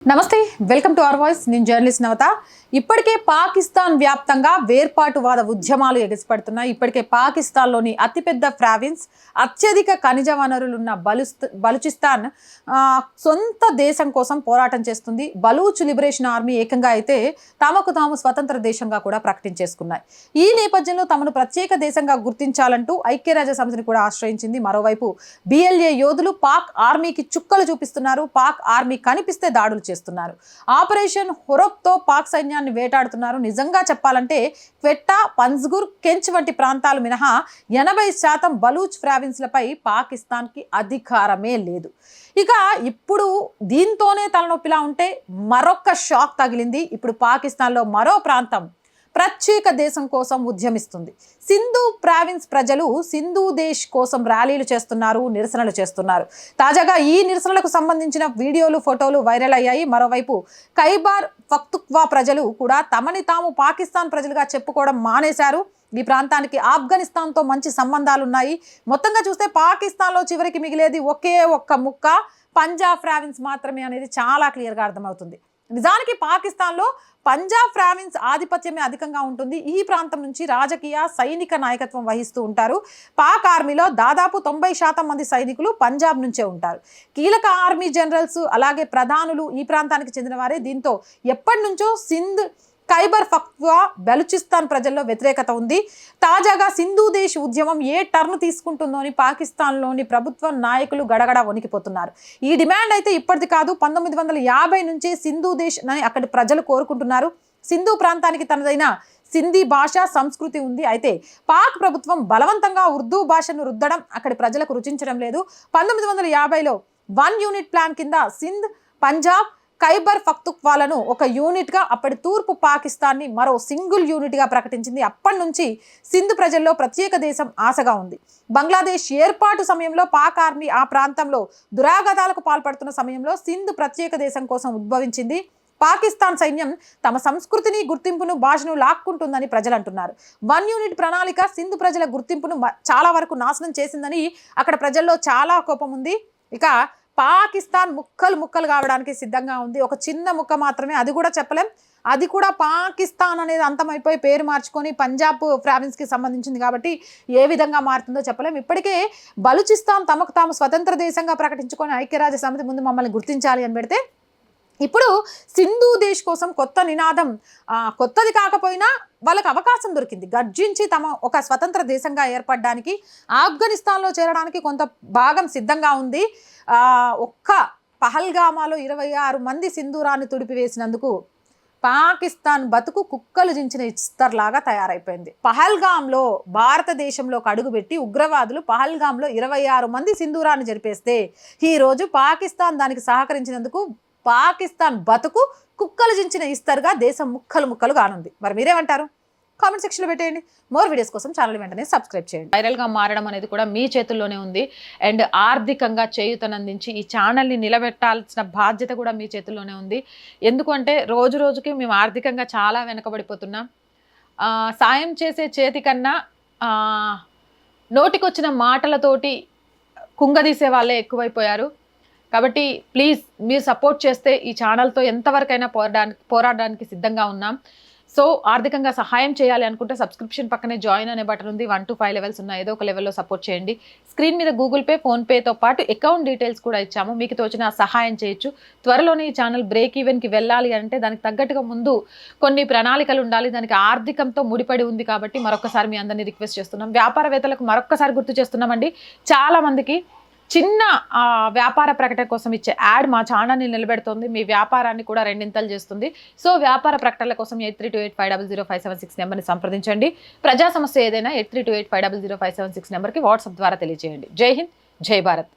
నమస్తే welcome to our voice నేను journalist నవత ఇప్పటికే పాకిస్తాన్ వ్యాప్తంగా వేర్పాటువాద ఉద్యమాలు ఎగసిపడుతున్నాయి ఇప్పటికే పాకిస్తాన్లోని అతిపెద్ద ప్రావిన్స్ అత్యధిక ఖనిజ వనరులు ఉన్న బలూచిస్తాన్ సొంత దేశం కోసం పోరాటం చేస్తుంది బలూచ్ లిబరేషన్ ఆర్మీ ఏకంగా అయితే తమకు తాము స్వతంత్ర దేశంగా కూడా ప్రకటించేసుకున్నాయి ఈ నేపథ్యంలో తమను ప్రత్యేక దేశంగా గుర్తించాలంటూ ఐక్యరాజ్య సమితిని కూడా ఆశ్రయించింది మరోవైపు బిఎల్ఏ యోధులు పాక్ ఆర్మీకి చుక్కలు చూపిస్తున్నారు పాక్ ఆర్మీ కనిపిస్తే దాడులు చేస్తున్నారు ఆపరేషన్ హొరబ్తో పాక్ సైన్యాన్ని వేటాడుతున్నారు నిజంగా చెప్పాలంటే క్వెట్టా పంజ్గుర్ కెంచ్ వంటి ప్రాంతాలు మినహా 80% బలూచ్ ప్రావిన్స్లపై పాకిస్తాన్కి అధికారమే లేదు ఇక ఇప్పుడు దీంతోనే తలనొప్పిలా ఉంటే మరొక షాక్ తగిలింది ఇప్పుడు పాకిస్తాన్లో మరో ప్రాంతం ప్రత్యేక దేశం కోసం ఉద్యమిస్తుంది సింధు ప్రావిన్స్ ప్రజలు సింధు దేశ్ కోసం ర్యాలీలు చేస్తున్నారు నిరసనలు చేస్తున్నారు తాజాగా ఈ నిరసనలకు సంబంధించిన వీడియోలు ఫోటోలు వైరల్ అయ్యాయి మరోవైపు ఖైబర్ పఖ్తుంఖ్వా ప్రజలు కూడా తమని తాము పాకిస్తాన్ ప్రజలుగా చెప్పుకోవడం మానేశారు ఈ ప్రాంతానికి ఆఫ్ఘనిస్తాన్తో మంచి సంబంధాలు ఉన్నాయి మొత్తంగా చూస్తే పాకిస్తాన్లో చివరికి మిగిలేది ఒకే ఒక్క ముక్క పంజాబ్ ప్రావిన్స్ మాత్రమే అనేది చాలా క్లియర్గా అర్థమవుతుంది నిజానికి పాకిస్తాన్లో పంజాబ్ ప్రావిన్స్ ఆధిపత్యమే అధికంగా ఉంటుంది ఈ ప్రాంతం నుంచి రాజకీయ సైనిక నాయకత్వం వహిస్తూ ఉంటారు పాక్ ఆర్మీలో దాదాపు 90% మంది సైనికులు పంజాబ్ నుంచే ఉంటారు కీలక ఆర్మీ జనరల్స్ అలాగే ప్రధానులు ఈ ప్రాంతానికి చెందిన వారే దీంతో ఎప్పటి నుంచో సింధ్ ఖైబర్ పఖ్తుంఖ్వా బలూచిస్తాన్ ప్రజల్లో వ్యతిరేకత ఉంది తాజాగా సింధు దేశ్ ఉద్యమం ఏ టర్న్ తీసుకుంటుందో అని పాకిస్తాన్లోని ప్రభుత్వ నాయకులు గడగడ వణికిపోతున్నారు ఈ డిమాండ్ అయితే ఇప్పటిది కాదు 1950 నుంచే సింధు దేశ్ అని అక్కడి ప్రజలు కోరుకుంటున్నారు సింధు ప్రాంతానికి తనదైన సింధీ భాష సంస్కృతి ఉంది అయితే పాక్ ప్రభుత్వం బలవంతంగా ఉర్దూ భాషను రుద్దడం అక్కడి ప్రజలకు రుచించడం లేదు 1950లో 1 యూనిట్ ప్లాన్ కింద సింధ్ పంజాబ్ ఖైబర్ పఖ్తుంఖ్వాలను ఒక యూనిట్గా అప్పటి తూర్పు పాకిస్తాన్ని మరో సింగిల్ యూనిట్గా ప్రకటించింది అప్పటి నుంచి సింధ్ ప్రజల్లో ప్రత్యేక దేశం ఆశగా ఉంది బంగ్లాదేశ్ ఏర్పాటు సమయంలో పాక్ ఆర్మీ ఆ ప్రాంతంలో దురాఘాతాలకు పాల్పడుతున్న సమయంలో సింధ్ ప్రత్యేక దేశం కోసం ఉద్భవించింది పాకిస్తాన్ సైన్యం తమ సంస్కృతిని గుర్తింపును భాషను లాక్కుంటుందని ప్రజలు అంటున్నారు 1 యూనిట్ ప్రణాళిక సింధు ప్రజల గుర్తింపును చాలా వరకు నాశనం చేసిందని అక్కడ ప్రజల్లో చాలా కోపం ఉంది ఇక పాకిస్తాన్ ముక్కలు కావడానికి సిద్ధంగా ఉంది ఒక చిన్న ముక్క మాత్రమే అది కూడా చెప్పలేం అది కూడా పాకిస్తాన్ అనేది అంతమైపోయి పేరు మార్చుకొని పంజాబ్ ప్రావిన్స్కి సంబంధించింది కాబట్టి ఏ విధంగా మారుతుందో చెప్పలేం ఇప్పటికే బలూచిస్తాన్ తమకు తాము స్వతంత్ర దేశంగా ప్రకటించుకొని ఐక్యరాజ్య సమితి ముందు మమ్మల్ని గుర్తించాలి అని పెడితే ఇప్పుడు సింధు దేశ్ కోసం కొత్త నినాదం కొత్తది కాకపోయినా వాళ్ళకి అవకాశం దొరికింది గర్జించి తమ ఒక స్వతంత్ర దేశంగా ఏర్పడడానికి ఆఫ్ఘనిస్తాన్లో చేరడానికి కొంత భాగం సిద్ధంగా ఉంది ఒక్క పహల్గామాలో 26 మంది సింధూరాన్ని తుడిపివేసినందుకు పాకిస్తాన్ బతుకు కుక్కలు జించిన ఇస్తర్లాగా తయారైపోయింది పహల్గామ్లో భారతదేశంలోకి అడుగుపెట్టి ఉగ్రవాదులు పహల్గామ్లో 26 మంది సింధూరాన్ని జరిపేస్తే ఈరోజు పాకిస్తాన్ దానికి సహకరించినందుకు పాకిస్తాన్ బతుకు కుక్కలు జించిన ఇస్తరుగా దేశం ముక్కలు కానుంది మరి మీరేమంటారు కామెంట్ సెక్షన్లో పెట్టేయండి మోర్ వీడియోస్ కోసం ఛానల్ వెంటనే సబ్స్క్రైబ్ చేయండి వైరల్గా మారడం అనేది కూడా మీ చేతుల్లోనే ఉంది అండ్ ఆర్థికంగా చేయూతనందించి ఈ ఛానల్ని నిలబెట్టాల్సిన బాధ్యత కూడా మీ చేతుల్లోనే ఉంది ఎందుకంటే రోజు రోజుకి మేము ఆర్థికంగా చాలా వెనకబడిపోతున్నాం సాయం చేసే చేతి కన్నా నోటికొచ్చిన మాటలతోటి కుంగదీసే వాళ్ళే ఎక్కువైపోయారు కాబట్టి ప్లీజ్ మీరు సపోర్ట్ చేస్తే ఈ ఛానల్తో ఎంతవరకైనా పోరాడడానికి సిద్ధంగా ఉన్నాం సో ఆర్థికంగా సహాయం చేయాలి అనుకుంటే సబ్స్క్రిప్షన్ పక్కనే జాయిన్ అనే బటన్ ఉంది 1 to 5 లెవెల్స్ ఉన్నాయి ఏదో ఒక లెవెల్లో సపోర్ట్ చేయండి స్క్రీన్ మీద గూగుల్ పే ఫోన్పేతో పాటు అకౌంట్ డీటెయిల్స్ కూడా ఇచ్చాము మీకు తోచిన సహాయం చేయొచ్చు త్వరలోనే ఈ ఛానల్ బ్రేక్ ఈవెన్కి వెళ్ళాలి అంటే దానికి తగ్గట్టుగా ముందు కొన్ని ప్రణాళికలు ఉండాలి దానికి ఆర్థికంతో ముడిపడి ఉంది కాబట్టి మరొకసారి మీ అందరినీ రిక్వెస్ట్ చేస్తున్నాం వ్యాపారవేత్తలకు మరొకసారి గుర్తు చేస్తున్నామండి చాలా మందికి చిన్న వ్యాపార ప్రకటన కోసం ఇచ్చే యాడ్ మా ఛానల్ని నిలబెడుతుంది మీ వ్యాపారాన్ని కూడా రెండింతలు చేస్తుంది సో వ్యాపార ప్రకటనల కోసం 8328500576 నెంబర్ని సంప్రదించండి ప్రజా సమస్య ఏదైనా 8328500576 నెంబర్కి వాట్సాప్ ద్వారా తెలియజేయండి జై హింద్ జై భారత్